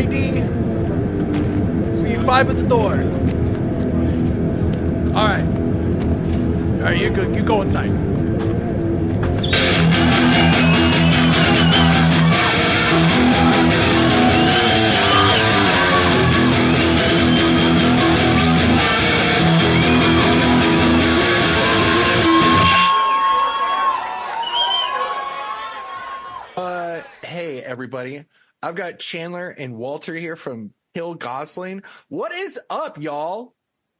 ID. So we need 5 at the door. All right. All right, you're good. You go inside. Hey, everybody. I've got Chandler and Walter here from Kill Gosling. What is up, y'all?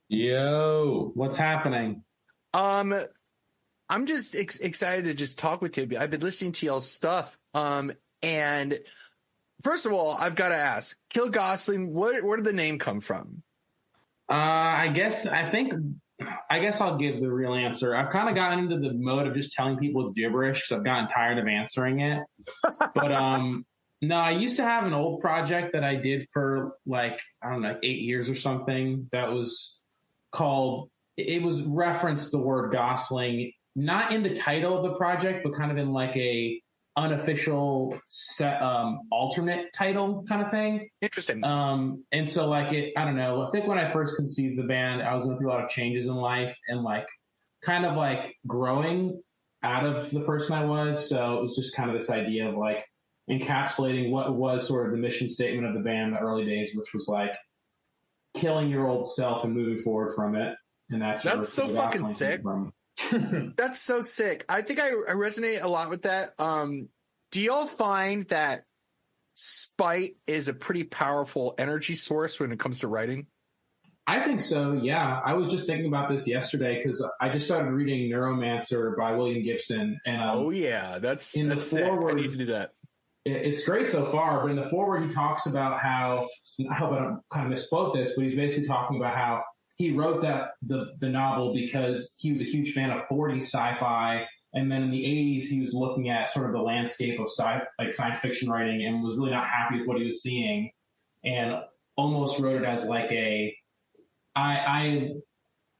Yo, what's happening? I'm just excited to just talk with you. I've been listening to y'all's stuff. And first of all, I've got to ask, Kill Gosling, where did the name come from? I guess I'll give the real answer. I've kind of gotten into the mode of just telling people it's gibberish because I've gotten tired of answering it. But no, I used to have an old project that I did for like 8 years or something. That was called. It was referenced the word Gosling, not in the title of the project, but kind of in like a unofficial set, alternate title kind of thing. Interesting. And so like I don't know. I think when I first conceived the band, I was going through a lot of changes in life and like kind of like growing out of the person I was. So it was just kind of this idea of like encapsulating what was sort of the mission statement of the band in the early days, which was like killing your old self and moving forward from it. And that's so fucking sick. That's so sick. I think I resonate a lot with that. Do y'all find that spite is a pretty powerful energy source when it comes to writing? I think so, yeah. I was just thinking about this yesterday because I just started reading Neuromancer by William Gibson. And oh, yeah. That's sick. I need to do that. It's great so far, but in the foreword, he talks about how, I hope I don't kind of misquote this, but he's basically talking about how he wrote the novel because he was a huge fan of 40s sci-fi. And then in the 80s, he was looking at sort of the landscape of science fiction writing and was really not happy with what he was seeing and almost wrote it as like okay,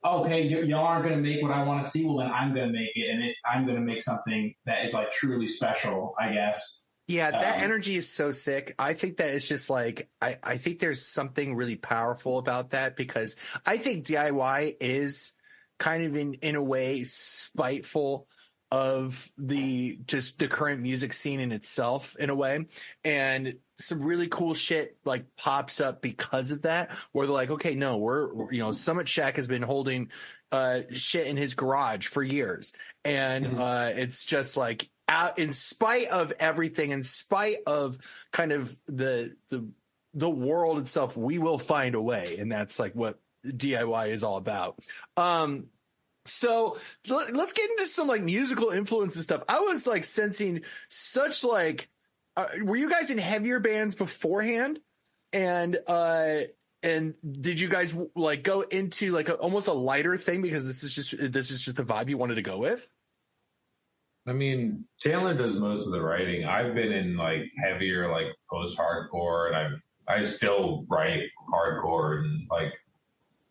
y'all aren't going to make what I want to see. Well, then I'm going to make it. And I'm going to make something that is like truly special, I guess. Yeah, that energy is so sick. I think that it's just like, I think there's something really powerful about that because I think DIY is kind of in a way spiteful of the current music scene in itself in a way. And some really cool shit like pops up because of that, where they're like, okay, no, we're Summit Shack has been holding shit in his garage for years. And it's just like, out in spite of everything, in spite of kind of the world itself, we will find a way. And that's like what DIY is all about. So let's get into some like musical influence and stuff. I was like sensing such like, were you guys in heavier bands beforehand? And did you guys like go into like almost a lighter thing because this is just the vibe you wanted to go with? I mean, Chandler does most of the writing. I've been in like heavier, like post-hardcore, and I still write hardcore and like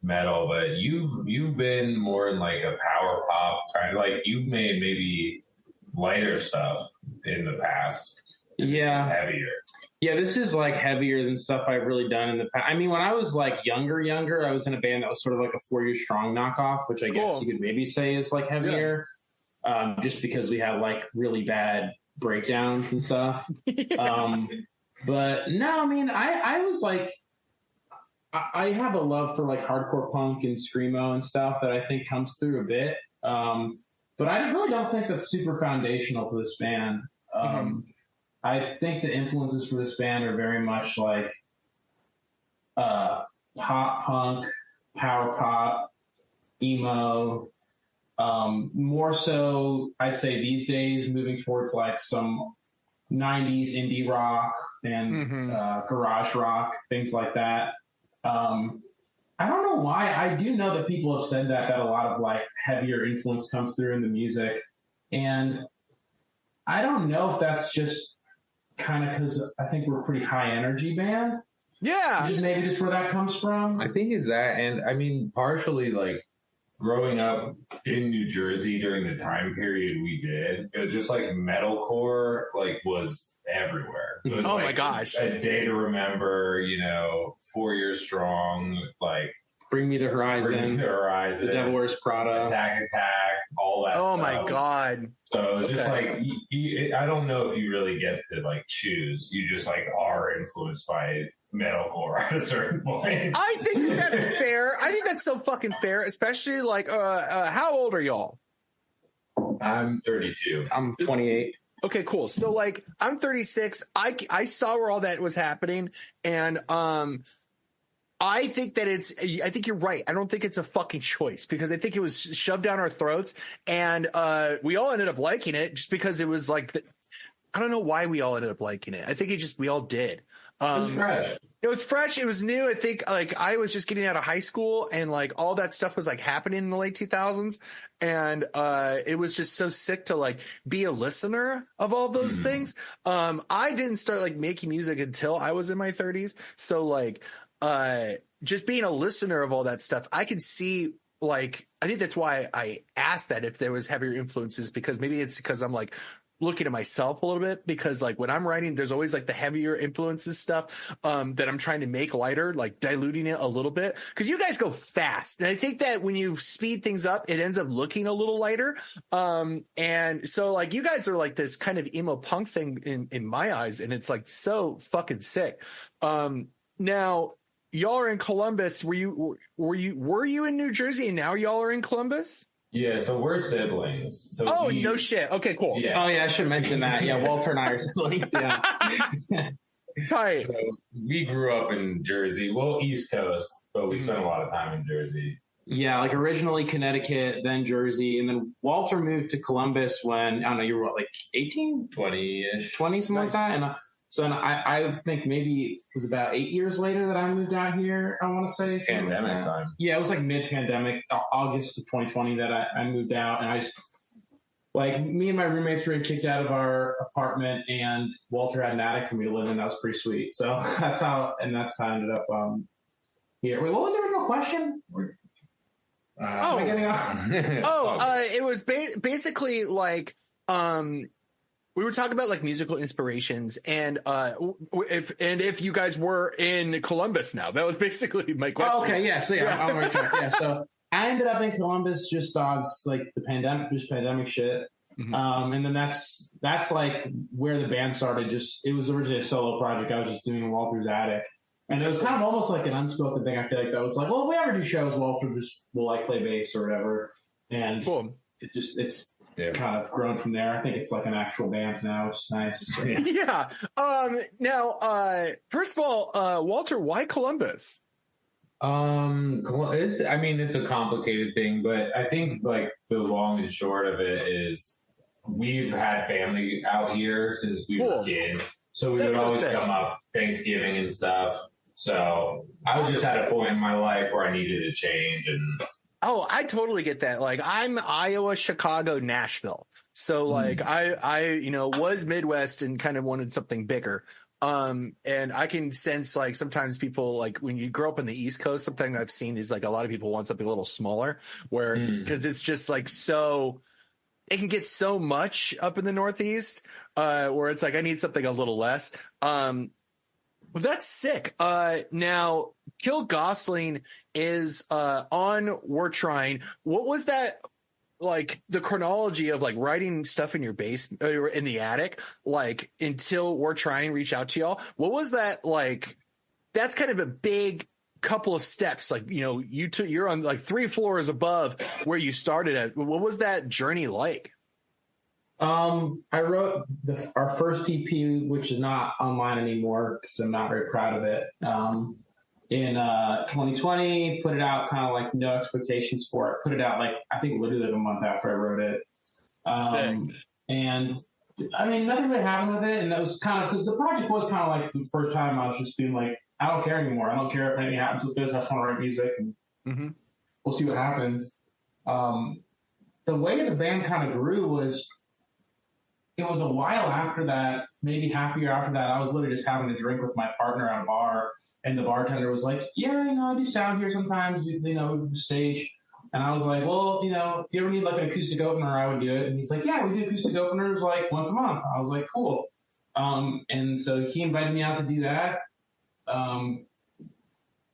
metal. But you've been more in like a power pop kind of like you've made maybe lighter stuff in the past. Yeah, this is heavier. Yeah, this is like heavier than stuff I've really done in the past. I mean, when I was like younger, I was in a band that was sort of like a 4 Year Strong knockoff, which I guess you could maybe say is like heavier. Yeah. Just because we have like really bad breakdowns and stuff. But no, I mean, I was like, I have a love for like hardcore punk and screamo and stuff that I think comes through a bit. But I really don't think that's super foundational to this band. I think the influences for this band are very much like pop punk, power pop, emo. More so, I'd say these days, moving towards like some 90s indie rock and garage rock, things like that. I don't know why. I do know that people have said that a lot of like heavier influence comes through in the music. And I don't know if that's just kind of because I think we're a pretty high energy band. Yeah. Maybe just where that comes from. I think is that, and I mean, partially like growing up in New Jersey during the time period we did, it was just like metalcore like was everywhere. It was oh my gosh. A Day to Remember, 4 Years Strong, like Bring Me the Horizon. Bring Me the Horizon. The Devil Wears Prada. Attack, all that Oh stuff. My God. So it's just like, I don't know if you really get to like choose. You just like are influenced by metalcore at a certain point. I think that's fair. I think that's so fucking fair, especially like, how old are y'all? I'm 32. I'm 28. Okay, cool. So like, I'm 36. I saw where all that was happening, and I think you're right. I don't think it's a fucking choice, because I think it was shoved down our throats, and we all ended up liking it just because it was like, I don't know why we all ended up liking it. I think we all did. It was fresh. It was fresh. It was new. I think like I was just getting out of high school, and like all that stuff was like happening in the late 2000s. And it was just so sick to like be a listener of all those things. I didn't start like making music until I was in my 30s. So like, just being a listener of all that stuff, I could see, like, I think that's why I asked that if there was heavier influences, because maybe it's because I'm like looking at myself a little bit, because like when I'm writing, there's always like the heavier influences stuff that I'm trying to make lighter, like diluting it a little bit, because you guys go fast. And I think that when you speed things up, it ends up looking a little lighter. And so like you guys are like this kind of emo punk thing in my eyes, and it's like so fucking sick. Now, y'all are in Columbus. Were you in New Jersey, and now y'all are in Columbus? Yeah, so we're siblings. So no shit. Okay, cool. Yeah. Oh yeah, I should mention that. Yeah, Walter and I are siblings. Yeah. Tight. So we grew up in Jersey, well, East Coast, but we spent a lot of time in Jersey. Yeah, like originally Connecticut, then Jersey, and then Walter moved to Columbus when, I don't know, you were what, like 18? 20-ish. 20, something like that. And so I think maybe it was about 8 years later that I moved out here, I want to say. Pandemic time. Yeah, it was like mid-pandemic, August of 2020 that I moved out. And I just, like, me and my roommates were kicked out of our apartment, and Walter had an attic for me to live in. That was pretty sweet. So that's how I ended up here. Wait, what was the original question? It was basically like, we were talking about like musical inspirations, and if you guys were in Columbus now. That was basically my question. Oh, okay, yeah. So yeah, I'm on track. Yeah, so I ended up in Columbus just like the pandemic shit. Mm-hmm. And then that's like where the band started. It was originally a solo project I was just doing in Walter's attic. And it was kind of almost like an unspoken thing. I feel like that was like, well, if we ever do shows, Walter will like play bass or whatever. And cool. It's kind of grown from there. I think it's like an actual band now, which is nice. Yeah. Now, first of all, Walter, why Columbus? It's a complicated thing, but I think like the long and short of it is we've had family out here since we were kids. So we would always come up Thanksgiving and stuff. So I was just at a point in my life where I needed a change. And I totally get that. Like, I'm Iowa, Chicago, Nashville. So like I was Midwest and kind of wanted something bigger. And I can sense like sometimes people, like when you grow up on the East Coast, something I've seen is like a lot of people want something a little smaller, where because it's just like it can get so much up in the Northeast, where it's like I need something a little less. Well, that's sick. Now, Kill Gosling is on We're Trying. What was that, like, the chronology of, like, writing stuff in your basement, or in the attic, like, until We're Trying reach out to y'all? What was that, like? That's kind of a big couple of steps. Like, you're on, like, 3 floors above where you started at. What was that journey like? I wrote our first EP, which is not online anymore because I'm not very proud of it. In 2020, put it out kind of like no expectations for it. Put it out like, I think literally like a month after I wrote it. And I mean, nothing really happened with it. And that was kind of, because the project was kind of like the first time I was just being like, I don't care anymore. I don't care if anything happens with this. I just want to write music, and we'll see what happens. The way the band kind of grew was, it was a while after that, maybe half a year after that, I was literally just having a drink with my partner at a bar, and the bartender was like, yeah, I do sound here sometimes, stage. And I was like, well, if you ever need like an acoustic opener, I would do it. And he's like, yeah, we do acoustic openers like once a month. I was like, cool. And so he invited me out to do that.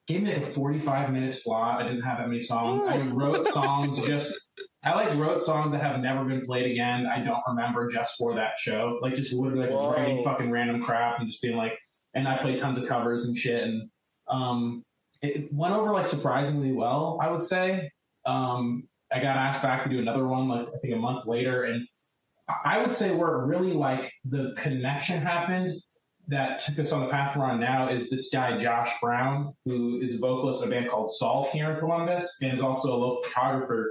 Gave me like a 45-minute slot. I didn't have that many songs. I wrote songs wrote songs that have never been played again. I don't remember, just for that show. Like, just literally like writing fucking random crap and just being like, and I played tons of covers and shit. And it went over like surprisingly well, I would say. I got asked back to do another one, like I think a month later. And I would say where it really like the connection happened that took us on the path we're on now is this guy, Josh Brown, who is a vocalist in a band called Salt here in Columbus and is also a local photographer,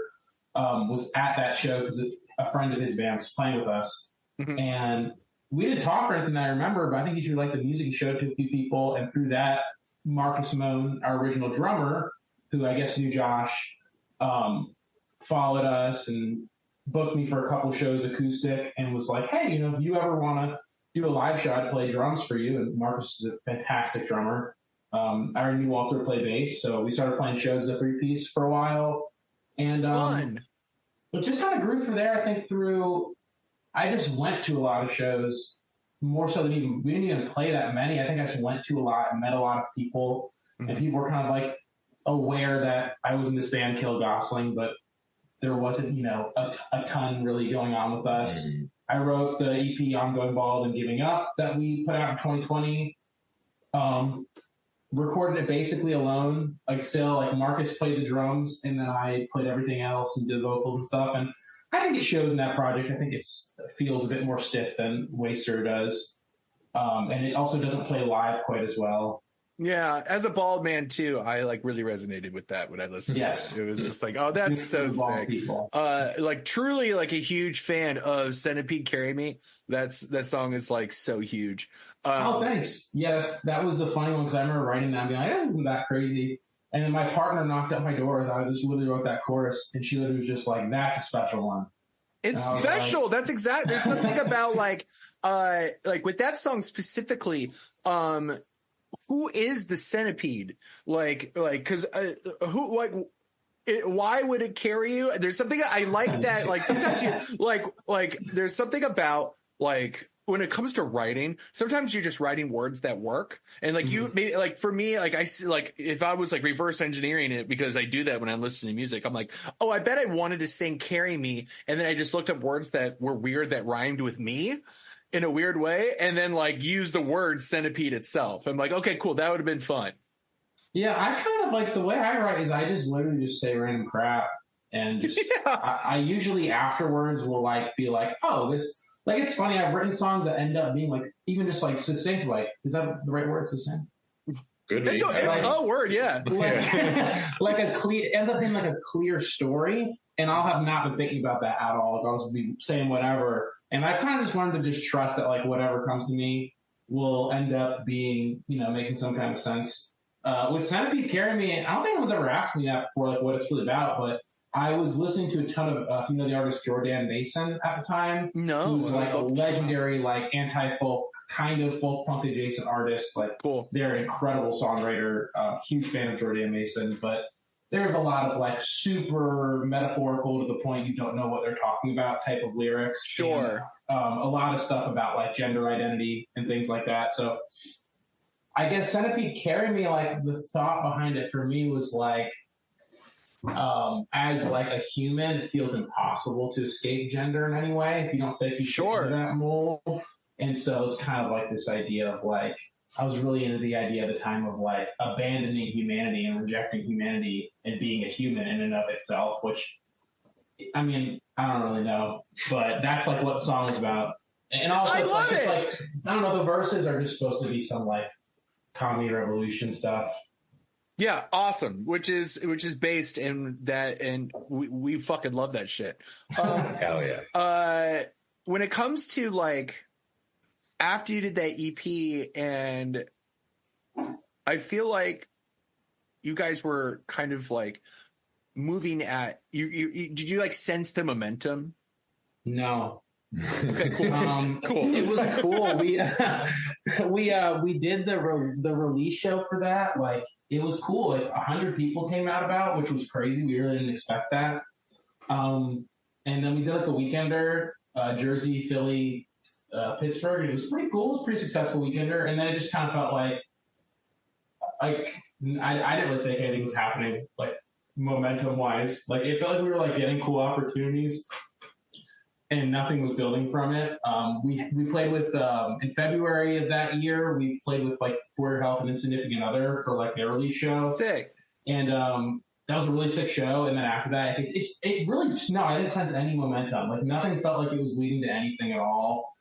was at that show because a friend of his band was playing with us. Mm-hmm. And we didn't talk or anything that I remember, but I think he should like the music. He showed it to a few people. And through that, Marcus Simone, our original drummer, who I guess knew Josh, followed us and booked me for a couple shows acoustic and was like, hey, you know, if you ever want to do a live show, I'd play drums for you. And Marcus is a fantastic drummer. I already knew Walter played bass, so we started playing shows as a three-piece for a while. And it just kind of grew from there. I think I just went to a lot of shows, more so than we didn't even play that many. I think I just went to a lot and met a lot of people. Mm-hmm. And people were kind of like aware that I was in this band, Kill Gosling, but there wasn't, you know, a ton really going on with us. Mm-hmm. I wrote the EP I'm Going Bald and Giving Up that we put out in 2020. Recorded it basically alone. Like still, like Marcus played the drums and then I played everything else and did vocals and stuff. And I think it shows in that project. I think it feels a bit more stiff than Waster does. And it also doesn't play live quite as well. Yeah, as a bald man too, I like really resonated with that when I listened to it. It was just like, oh, that's so sick. Like truly like a huge fan of Centipede Carry Me. That song is like so huge. Oh, thanks. Yeah, that was a funny one because I remember writing that and being like, this isn't that crazy. And then my partner knocked at my door as I just literally wrote that chorus and she literally was just like, that's a special one. It's special. Like, that's exactly. There's something about like with that song specifically, who is the centipede? Cause why would it carry you? There's something I like that. Like sometimes you like there's something about like when it comes to writing, sometimes you're just writing words that work. And like you maybe like for me, like I see like if I was like reverse engineering it, because I do that when I'm listening to music, I'm like, oh, I bet I wanted to sing Carry Me. And then I just looked up words that were weird that rhymed with me in a weird way, and then like use the word centipede itself. I'm like, okay, cool. That would have been fun. Yeah. I kind of like the way I write is I just literally just say random crap and just, I usually afterwards will like be like, oh, this, like, it's funny. I've written songs that end up being like, even just like succinct, like, is that the right word? Succinct? Good. It's a word. Yeah. Like it ends up being like a clear story. And I'll have not been thinking about that at all. I'll just be saying whatever. And I've kind of just learned to just trust that like whatever comes to me will end up being, you know, making some kind of sense. With Centipede Carry Me, I don't think anyone's ever asked me that before, like what it's really about, but I was listening to a ton of, you know, the artist Jordan Mason at the time. No. Who's like a legendary, like anti-folk, kind of folk punk adjacent artist. Like, cool. They're an incredible songwriter. Huge fan of Jordan Mason, but there's a lot of like super metaphorical to the point you don't know what they're talking about type of lyrics. Sure. And, a lot of stuff about like gender identity and things like that. So I guess Centipede Carry Me, like the thought behind it for me was like, as like a human, it feels impossible to escape gender in any way if you don't fit into that mold. And so it's kind of like this idea of like, I was really into the idea at the time of like abandoning humanity and rejecting humanity and being a human in and of itself, which, I mean, I don't really know, but that's like what the song is about. And also, it's like, I don't know, the verses are just supposed to be some like comedy revolution stuff. Yeah, awesome. Which is based in that, and we fucking love that shit. Hell yeah. When it comes to like after you did that EP, and I feel like you guys were kind of like moving at you did you like sense the momentum? No. Okay, cool. Cool. It was cool. We did the release show for that. Like, it was cool. Like 100 people came out about, which was crazy. We really didn't expect that. And then we did like a weekender, Jersey, Philly, Pittsburgh, and it was pretty cool. It was a pretty successful weekender, and then it just kind of felt like I didn't really think anything was happening, like momentum wise. Like it felt like we were like getting cool opportunities, and nothing was building from it. We played with in February of that year. We played with like For Your Health and Insignificant Other for like their release show. Sick. And that was a really sick show. And then after that, it really just I didn't sense any momentum. Like nothing felt like it was leading to anything at all.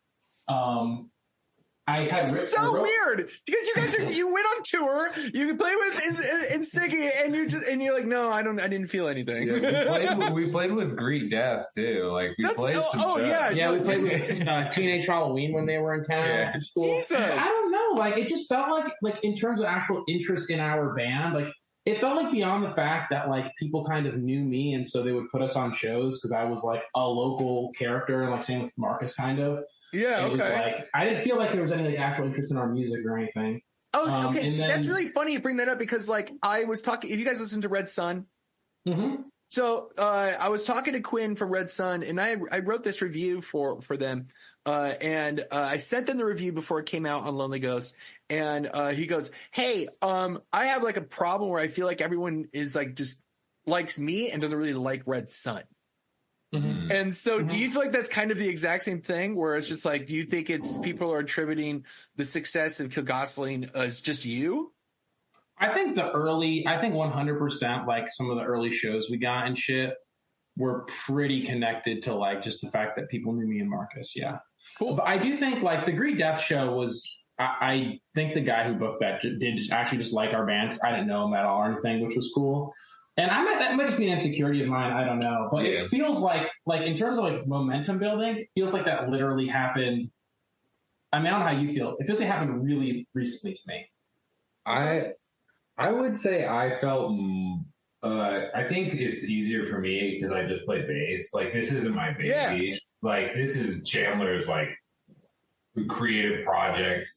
It's so weird because you guys you went on tour, you play with and singing, and you're like, no, I didn't feel anything. Yeah, we played with Greet Death too. Like we played some shows. Yeah, we played with Teenage Halloween when they were in town. Yeah. Which is cool. I don't know, like it just felt like in terms of actual interest in our band, like it felt like beyond the fact that like people kind of knew me and so they would put us on shows because I was like a local character, and like same with Marcus kind of. Yeah, okay. It was like I didn't feel like there was any like actual interest in our music or anything. Oh, okay. That's really funny you bring that up because like I was talking. If you guys listen to Red Sun, so I was talking to Quinn from Red Sun, and I wrote this review for them, and I sent them the review before it came out on Lonely Ghost, and he goes, "Hey, I have like a problem where I feel like everyone is like just likes me and doesn't really like Red Sun." And so do you feel like that's kind of the exact same thing where it's just like, do you think it's people are attributing the success of Klgosling as just you? I think 100% like some of the early shows we got and shit were pretty connected to like just the fact that people knew me and Marcus. Yeah. Cool. But I do think like the Greed Death show was, I think the guy who booked that did actually just like our band. I didn't know him at all or anything, which was cool. And that might just be an insecurity of mine. I don't know. But it feels like in terms of like momentum building, it feels like that literally happened. I mean, I don't know how you feel. It feels like it happened really recently to me. I would say I felt, I think it's easier for me because I just play bass. Like, this isn't my baby. Yeah. Like, this is Chandler's, like, creative project.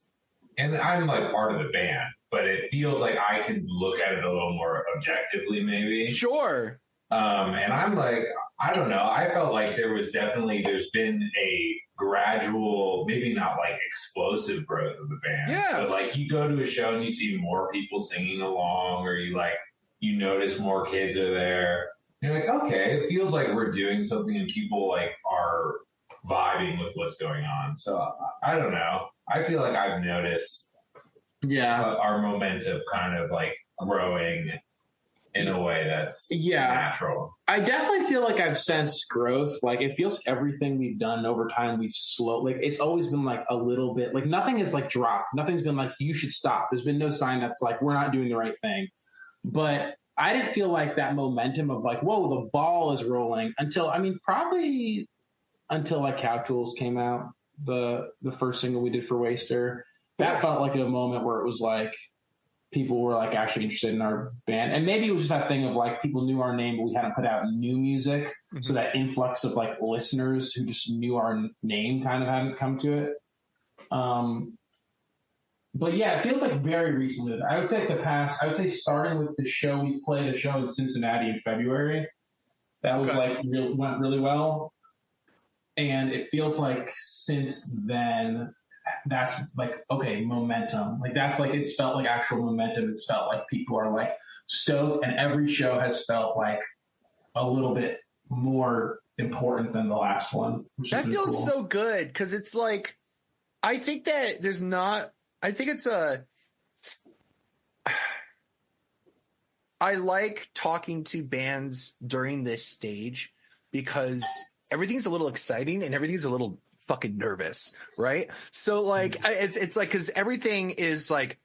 And I'm, like, part of the band. But it feels like I can look at it a little more objectively, maybe. Sure. And I'm like, I don't know. I felt like there's been a gradual, maybe not like explosive growth of the band. Yeah. But like you go to a show and you see more people singing along, or you notice more kids are there. And you're like, okay, it feels like we're doing something and people like are vibing with what's going on. So I don't know. I feel like I've noticed our momentum kind of like growing in a way that's natural. I definitely feel like I've sensed growth. Like it feels like everything we've done over time, we've slowed. Like it's always been like a little bit. Like nothing has like dropped. Nothing's been like you should stop. There's been no sign that's like we're not doing the right thing. But I didn't feel like that momentum of like whoa, the ball is rolling probably until like Cow Tools came out, the first single we did for Waster. That felt like a moment where it was like people were like actually interested in our band. And maybe it was just that thing of like people knew our name, but we hadn't put out new music. Mm-hmm. So that influx of like listeners who just knew our name kind of hadn't come to it. But yeah, it feels like very recently. I would say starting with the show, we played a show in Cincinnati in February. That was went really well. And it feels like since then, that's like, okay, momentum. Like that's like, it's felt like actual momentum. It's felt like people are like stoked, and every show has felt like a little bit more important than the last one. That feels so good. Cause it's like, I think that I like talking to bands during this stage because everything's a little exciting and everything's a little fucking nervous, right? So like it's like because everything is like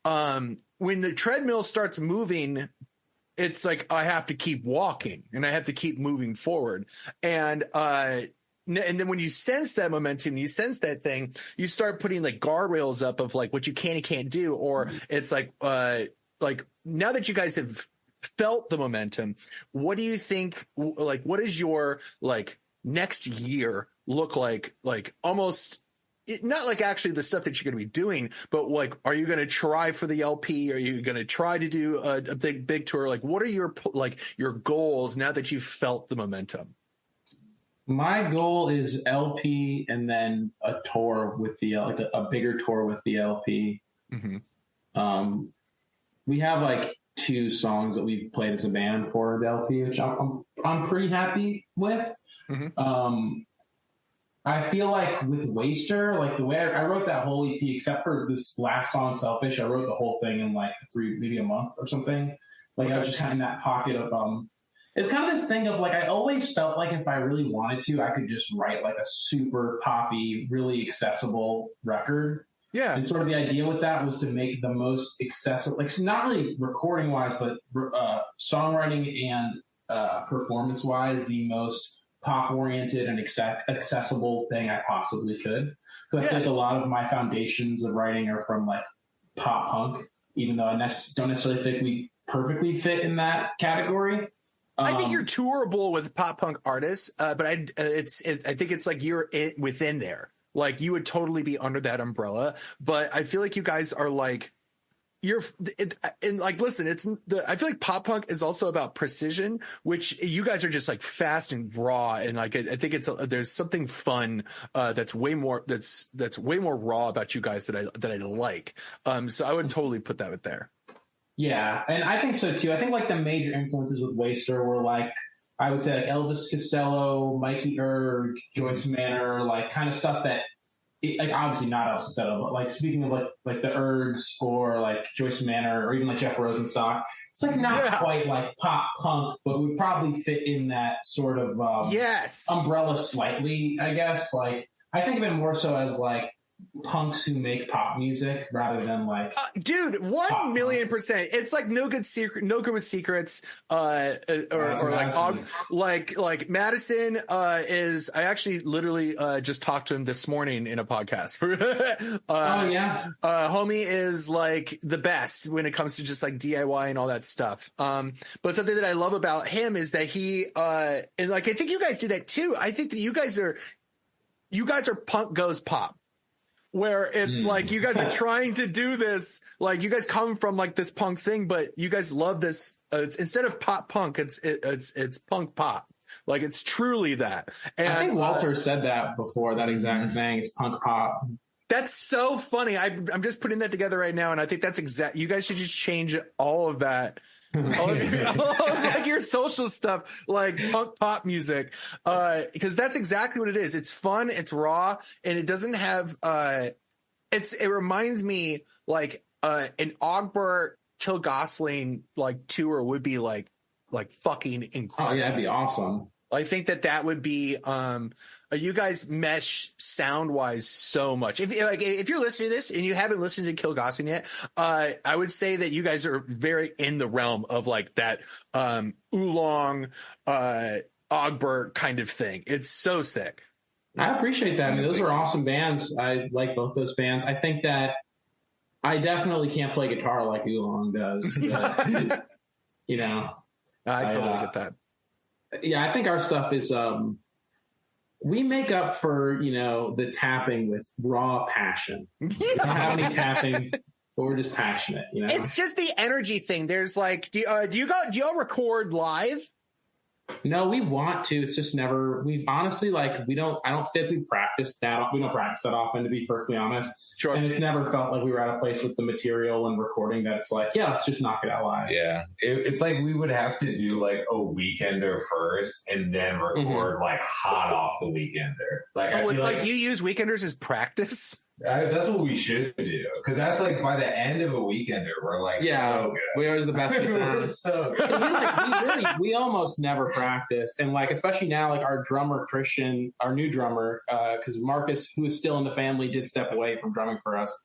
when the treadmill starts moving, it's like I have to keep walking and I have to keep moving forward, and then when you sense that momentum, you sense that thing, you start putting like guardrails up of like what you can and can't do, or it's like now that you guys have felt the momentum, what do you think? Like, what is your like next year look like almost not like actually the stuff that you're going to be doing, but like, are you going to try for the LP? Are you going to try to do a big tour? Like, what are your goals now that you've felt the momentum? My goal is LP and then a tour with the like a bigger tour with the LP. Mm-hmm. We have like 2 songs that we've played as a band for the LP, which I'm pretty happy with. Mm-hmm. I feel like with Waster, like the way I wrote that whole EP, except for this last song, Selfish, I wrote the whole thing in like maybe a month or something. Like I was just kind of in that pocket of, it's kind of this thing of like, I always felt like if I really wanted to, I could just write like a super poppy, really accessible record. Yeah. And sort of the idea with that was to make the most accessible, like not really recording wise, but songwriting and performance wise, the most pop-oriented and accessible thing I possibly could. Because I feel like a lot of my foundations of writing are from like pop punk, even though I don't necessarily think we perfectly fit in that category. I think you're tourable with pop punk artists, but I think it's like you're within there. Like you would totally be under that umbrella. But I feel like you guys are like, and like, listen, I feel like pop punk is also about precision, which you guys are just like fast and raw. And like, I think there's something fun, that's way more raw about you guys that I like. So I would totally put that with there. Yeah. And I think so too. I think like the major influences with Waster were like, I would say like Elvis Costello, Mikey Erg, Joyce Manor, like kind of stuff that, like obviously not Elvis Costello, but like speaking of like the Ergs or like Joyce Manor or even like Jeff Rosenstock, it's like not quite like pop punk, but would probably fit in that sort of umbrella slightly, I guess. Like I think of it more so as like punks who make pop music rather than like dude 1,000,000%. It's like no good with secrets like Madison is, I actually literally just talked to him this morning in a podcast. Homie is like the best when it comes to just like DIY and all that stuff. But something that I love about him is that he and like I think you guys do that too. I think that you guys are punk goes pop. Where it's like you guys are trying to do this, like you guys come from like this punk thing, but you guys love this. It's, instead of pop punk, it's punk pop. Like it's truly that. And I think Walter said that before, that exact thing. It's punk pop. That's so funny. I'm just putting that together right now, and I think that's exact. You guys should just change all of that. all of like your social stuff, like punk pop music, because that's exactly what it is. It's fun, it's raw, and it doesn't have it reminds me like an Ogbert Kill Gosling like tour would be like fucking incredible. Oh yeah, that'd be awesome. I think that would be you guys mesh sound wise so much. If you're listening to this and you haven't listened to Kill Gosling yet, I would say that you guys are very in the realm of like that oolong Ogbert kind of thing. It's so sick. I appreciate that. I mean, those are awesome bands. I like both those bands. I think that I definitely can't play guitar like Oolong does. But, you know, I totally get that. Yeah, I think our stuff is we make up for, you know, the tapping with raw passion. We don't have any tapping, but we're just passionate, you know. It's just the energy thing. There's like, do y'all record live? No, we want to. It's just never. We've honestly I don't think we practice that. We don't practice that often, to be perfectly honest. Sure. And it's never felt like we were at a place with the material and recording that it's like, yeah, let's just knock it out live. Yeah, it's like we would have to do like a weekender first, and then record like hot off the weekender. Like, it's like you use weekenders as practice. That's what we should do, because that's like by the end of a weekender, we're like, so good. We are the best we sound. So we almost never practice, and like especially now, like our drummer Christian, our new drummer, because Marcus, who is still in the family, did step away from drumming for us.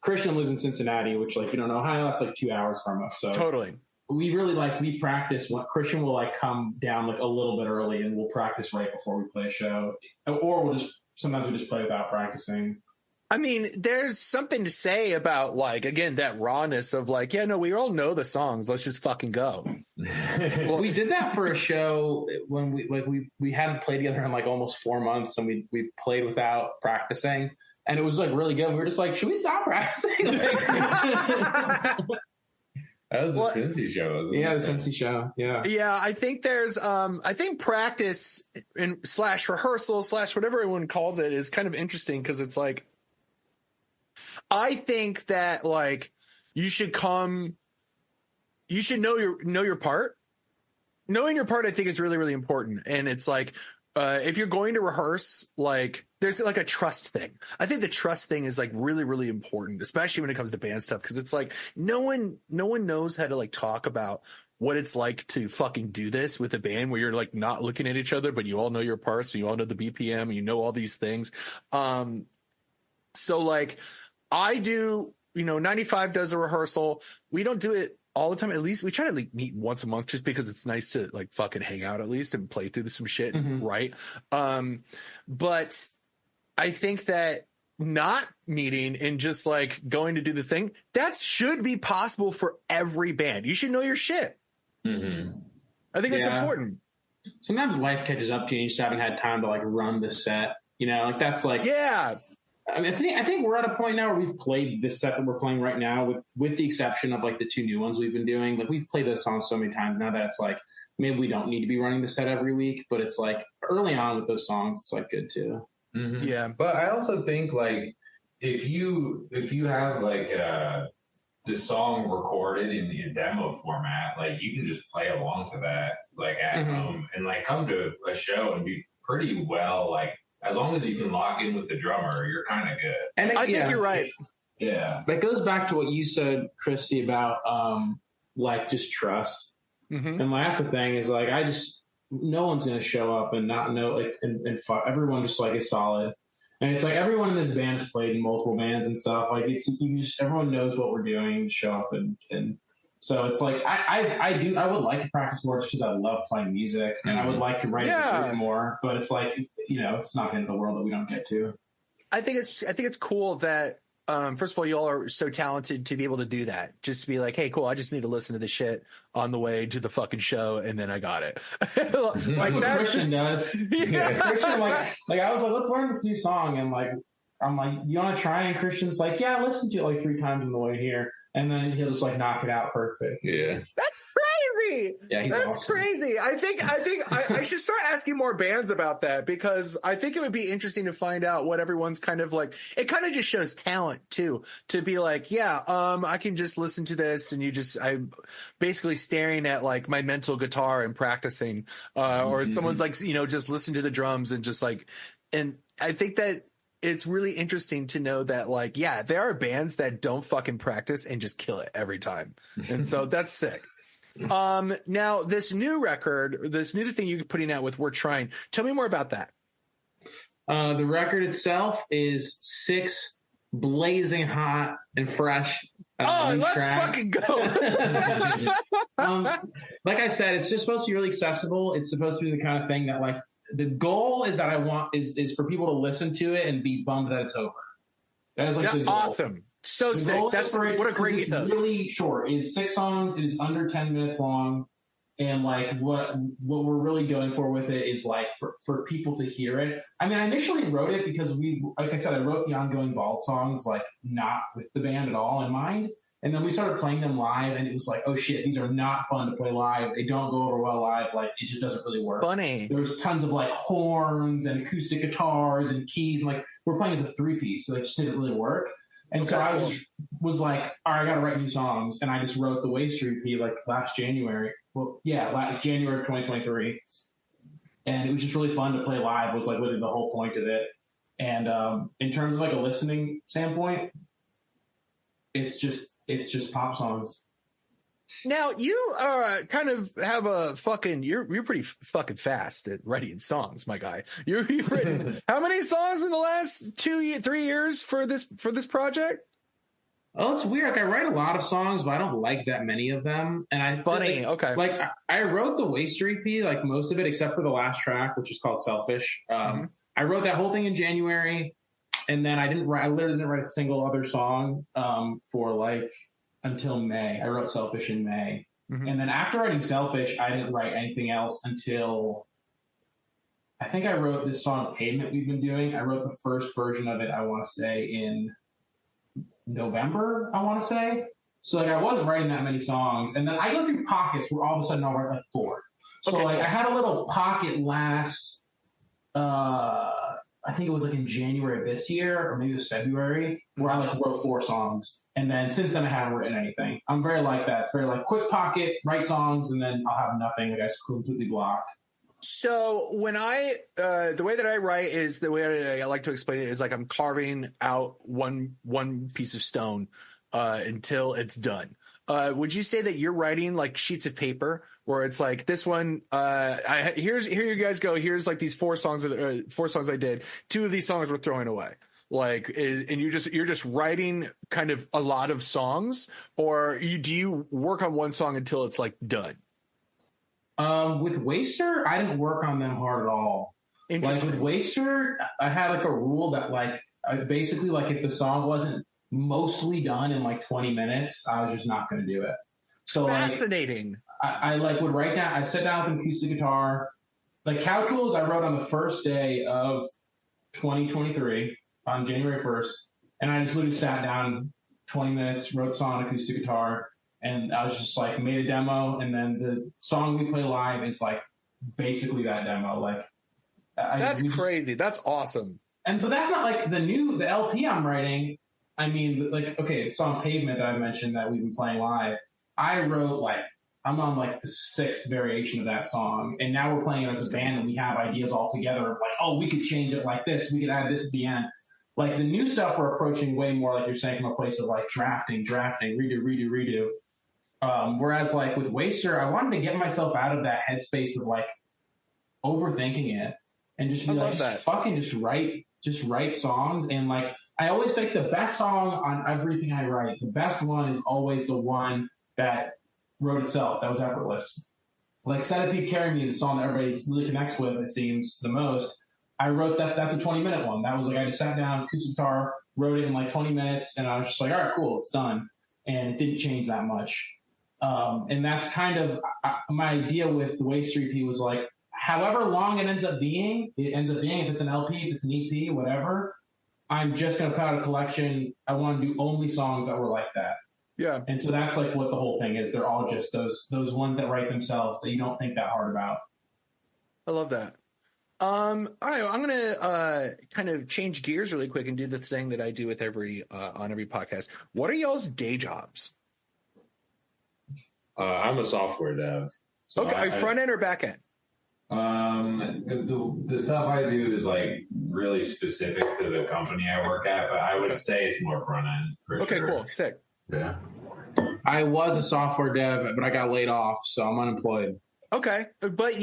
Christian lives in Cincinnati, which, like, if you don't know Ohio, that's like 2 hours from us. So totally. We really we practice. Christian will like come down like a little bit early, and we'll practice right before we play a show, or sometimes we just play without practicing. I mean, there's something to say about, like, again, that rawness of like, yeah, no, we all know the songs. Let's just fucking go. Well, we did that for a show when we hadn't played together in like almost 4 months, and we played without practicing, and it was like really good. We were just like, should we stop practicing? That was the Cincy show, wasn't it? Yeah, the Cincy show. Yeah. Yeah, I think there's I think practice and slash rehearsal slash whatever everyone calls it is kind of interesting because it's like I think that like you should know your part. Knowing your part, I think, is really, really important. And it's like if you're going to rehearse, like there's like a trust thing. I think the trust thing is like really, really important, especially when it comes to band stuff, because it's like no one knows how to like talk about what it's like to fucking do this with a band where you're like not looking at each other, but you all know your parts, so you all know the BPM, and you know all these things. So like I do, 95 does a rehearsal. We don't do it all the time. At least we try to like meet once a month just because it's nice to like fucking hang out at least and play through some shit. Mm-hmm. Right. But I think that not meeting and just like going to do the thing that should be possible for every band. You should know your shit. Mm-hmm. I think it's important. Sometimes life catches up to you and you just haven't had time to like run the set, like that's like, yeah. I mean, I think we're at a point now where we've played this set that we're playing right now, with the exception of like the two new ones we've been doing. Like we've played those songs so many times now that it's like maybe we don't need to be running the set every week, but it's like early on with those songs, it's like good too. Mm-hmm. Yeah, but I also think like if you have like the song recorded in a demo format, like you can just play along to that like at home and like come to a show and be pretty well like. As long as you can lock in with the drummer, you're kind of good. And I think you're right. Yeah. That goes back to what you said, Christy, about like just trust. Mm-hmm. And that's the thing is like no one's gonna show up and not know like and fuck everyone just like is solid. And it's like everyone in this band has played in multiple bands and stuff. Like everyone knows what we're doing, show up and so it's like I would like to practice more just because I love playing music and I would like to write more, but it's like it's not the end of the world that we don't get to. I think it's cool that first of all you all are so talented to be able to do that. Just to be like, hey, cool, I just need to listen to this shit on the way to the fucking show and then I got it. Like what Christian does. Yeah. Christian like I was like, let's learn this new song and like I'm like, you want to try? And Christian's like, yeah, I listened to it like 3 times on the way here. And then he'll just like knock it out perfect. Yeah. That's crazy. Yeah, he's That's awesome. crazy. I think I should start asking more bands about that because I think it would be interesting to find out what everyone's kind of like. It kind of just shows talent too, to be like, yeah, I can just listen to this and I'm basically staring at like my mental guitar and practicing, or someone's like, just listen to the drums and just like, and I think that it's really interesting to know that like, yeah, there are bands that don't fucking practice and just kill it every time. And so that's sick. Now this new record, this new thing you're putting out with We're Trying, tell me more about that. The record itself is 6 blazing hot and fresh. Let's tracks. fucking go. Like I said, it's just supposed to be really accessible. It's supposed to be the kind of thing that like, the goal is that I want is for people to listen to it and be bummed that it's over. That is like the goal. Awesome. So the sick. That's what a great ethos. It's really short. It's 6 songs. It is under 10 minutes long. And like what we're really going for with it is like for people to hear it. I mean, I initially wrote it because like I said, I wrote the ongoing Bald songs like not with the band at all in mind. And then we started playing them live, and it was like, oh shit, these are not fun to play live. They don't go over well live. Like, it just doesn't really work. Funny. There was tons of like horns and acoustic guitars and keys. And, like, we're playing as a 3-piece, so it just didn't really work. And so I was like, all right, I got to write new songs. And I just wrote the Waste EP like last January. Well, yeah, last January of 2023. And it was just really fun to play live, was like literally the whole point of it. And in terms of like a listening standpoint, it's just pop songs. Now you kind of have a fucking you're pretty fucking fast at writing songs, my guy. You've written how many songs in the last 3 years for this project? Oh, it's weird. Like I write a lot of songs, but I don't like that many of them. And I like I wrote the Waste EP, like most of it except for the last track, which is called Selfish. I wrote that whole thing in January. And then I literally didn't write a single other song for like until May. I wrote Selfish in May. Mm-hmm. And then after writing Selfish, I didn't write anything else until I think I wrote this song Pavement we've been doing. I wrote the first version of it, I want to say, in November, I want to say. So like I wasn't writing that many songs, and then I go through pockets where all of a sudden I'll write like 4. So like I had a little pocket last, I think it was like in January of this year, or maybe it was February, where I like wrote 4 songs. And then since then I haven't written anything. I'm very like that. It's very like quick pocket, write songs, and then I'll have nothing. Like I just completely blocked. So when the way that I write is the way I like to explain it is like I'm carving out one piece of stone until it's done. Would you say that you're writing like sheets of paper where it's like this one, here you guys go. Here's like these 4 songs I did. 2 of these songs we're throwing away. And you're just writing kind of a lot of songs, or do you work on one song until it's like done? With Waster, I didn't work on them hard at all. Like with Waster, I had like a rule that like basically like if the song wasn't mostly done in like 20 minutes, I was just not going to do it. So fascinating. Like, I like would write down. I sit down with an acoustic guitar. Like Cow Tools, I wrote on the first day of 2023 on January 1st, and I just literally sat down 20 minutes, wrote a song on acoustic guitar. And I was just like made a demo, and then the song we play live is like basically that demo. Like that's crazy. That's awesome. But that's not like the LP I'm writing. I mean, like the song Pavement that I mentioned that we've been playing live. I wrote like I'm on like the 6th variation of that song, and now we're playing it as a band, and we have ideas all together of like, oh, we could change it like this, we could add this at the end. Like the new stuff, we're approaching way more like you're saying from a place of like drafting, redo. Whereas like with Waster, I wanted to get myself out of that headspace of like overthinking it and just be like, just write songs. And like, I always pick the best song on everything I write. The best one is always the one that wrote itself. That was effortless. Like Centipede Carry Me, the song that everybody really connects with, it seems the most. I wrote that. That's a 20-minute one. That was like, I just sat down, acoustic guitar, wrote it in like 20 minutes. And I was just like, all right, cool. It's done. And it didn't change that much. And that's kind of my idea with the Waster EP was like, however long it ends up being, if it's an LP, if it's an EP, whatever, I'm just going to put out a collection. I want to do only songs that were like that. Yeah. And so that's like what the whole thing is. They're all just those ones that write themselves that you don't think that hard about. I love that. All right, I'm going to kind of change gears really quick and do the thing that I do with on every podcast. What are y'all's day jobs? I'm a software dev. So okay, front end or back end? The stuff I do is like really specific to the company I work at, but I would say it's more front end for sure. Okay, cool, sick. Yeah. I was a software dev, but I got laid off, so I'm unemployed. Okay, but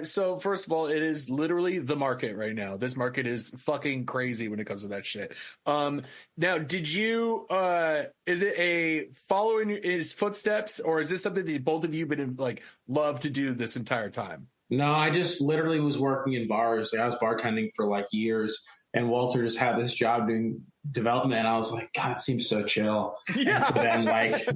so first of all, it is literally the market right now. This market is fucking crazy when it comes to that shit. Now, did you is it a following his footsteps, or is this something that both of you been like love to do this entire time? No, I just literally was working in bars. I was bartending for like years, and Walter just had this job doing development, and I was like, God, it seems so chill. Yeah. And so then like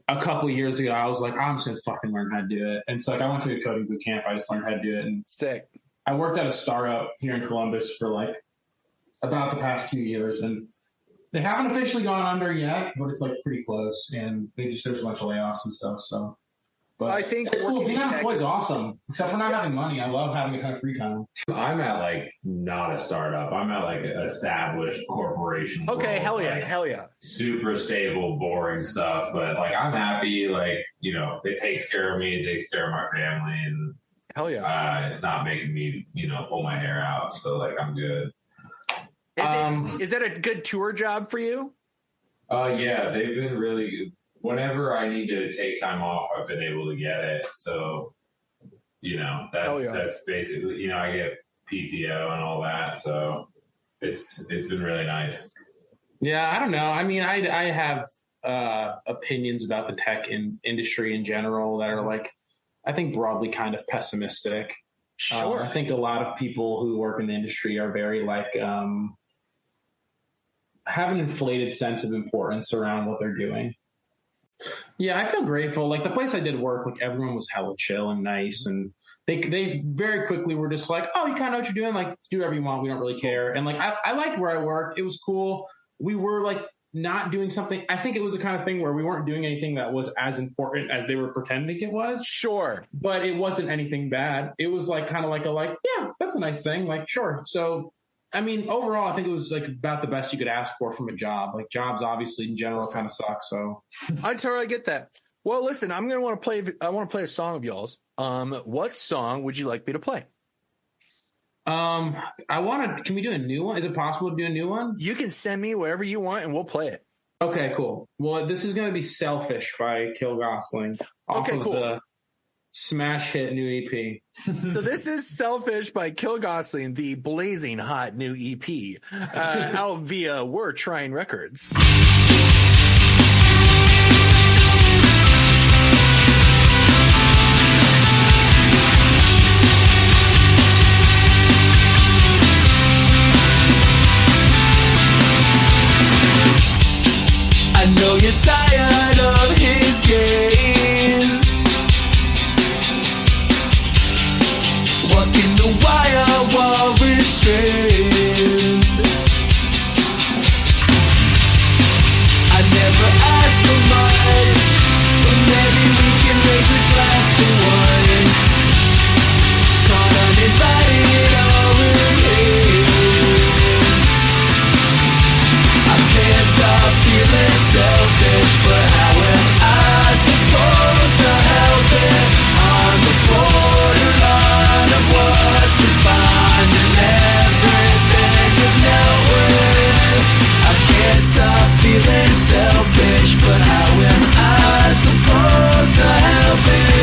a couple years ago, I was like, I'm just gonna fucking learn how to do it. And so like I went to a coding boot camp. I just learned how to do it. And sick. I worked at a startup here in Columbus for like about the past 2 years, and they haven't officially gone under yet, but it's like pretty close. And there's a bunch of layoffs and stuff. So. But I think it's cool. Being unemployed is awesome, except for not having money. I love having a kind of free time. I'm at like not a startup. I'm at like an established corporation. Okay, world, hell yeah, like, hell yeah. Super stable, boring stuff, but like I'm happy. Like it takes care of me, it takes care of my family, and hell yeah, it's not making me pull my hair out. So like I'm good. Is that a good tour job for you? Yeah, they've been really good. Whenever I need to take time off, I've been able to get it. So, that's basically, I get PTO and all that. So it's been really nice. Yeah, I don't know. I mean, I have opinions about the tech industry in general that are like, I think broadly kind of pessimistic. Sure. I think a lot of people who work in the industry are very like, have an inflated sense of importance around what they're doing. Yeah, I feel grateful. Like the place I did work, like everyone was hella chill and nice, and they very quickly were just like, "Oh, you kind of know what you're doing. Like, do whatever you want. We don't really care." And like I liked where I worked. It was cool. We were like not doing something. I think it was the kind of thing where we weren't doing anything that was as important as they were pretending it was. Sure. But it wasn't anything bad. It was like kind of like yeah, that's a nice thing. Like, sure. So, I mean, overall, I think it was like about the best you could ask for from a job. Like, jobs obviously in general kind of suck. So I totally get that. Well, listen, I want to play a song of y'all's. What song would you like me to play? Can we do a new one? Is it possible to do a new one? You can send me whatever you want and we'll play it. Okay, cool. Well, this is going to be Selfish by Kill Gosling. Off of the smash hit new EP. So this is Selfish by Kill Gosling, the blazing hot new EP, out via We're Trying Records. I know you're tired of his gaze, walking the wire while restrained. I never asked for much, but maybe we can raise a glass for one. Caught uninvited over here. I can't stop feeling selfish, but how am I supposed to help it? On the borderline of what's defined and everything you've dealt with. I can't stop feeling selfish, but how am I supposed to help it?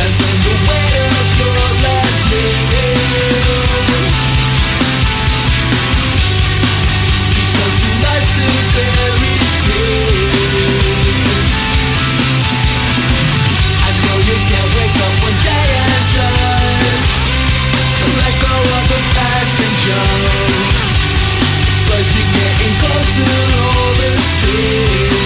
And then the weight of your last name, tonight's still very true. I know you can't wake up one day and just let go of the past and jump, but you're getting closer all the same.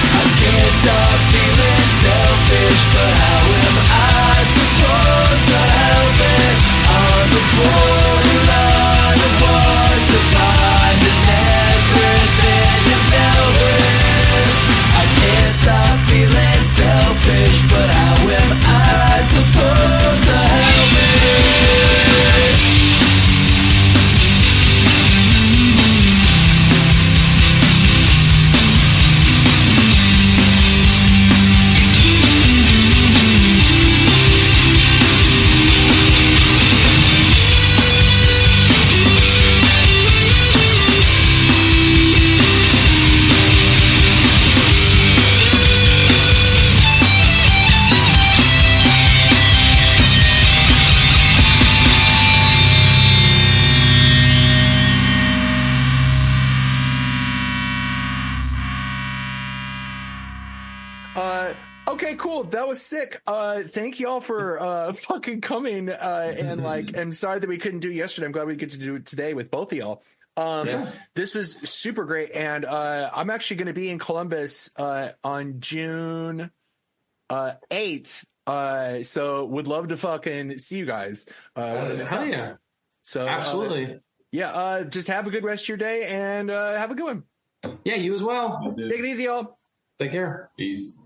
I can't stop feeling selfish, but how am I supposed to help it? On the borderline of what's defined and everything you've dealt with. I can't stop feeling selfish, but how am I supposed to help it? Okay, cool. That was sick. Thank y'all for fucking coming. And like, I'm sorry that we couldn't do it yesterday. I'm glad we get to do it today with both of y'all. This was super great. And I'm actually going to be in Columbus on June 8th. So would love to fucking see you guys. Hell yeah. So absolutely. Just have a good rest of your day and have a good one. Yeah, you as well. Take it easy, y'all. Take care. Peace.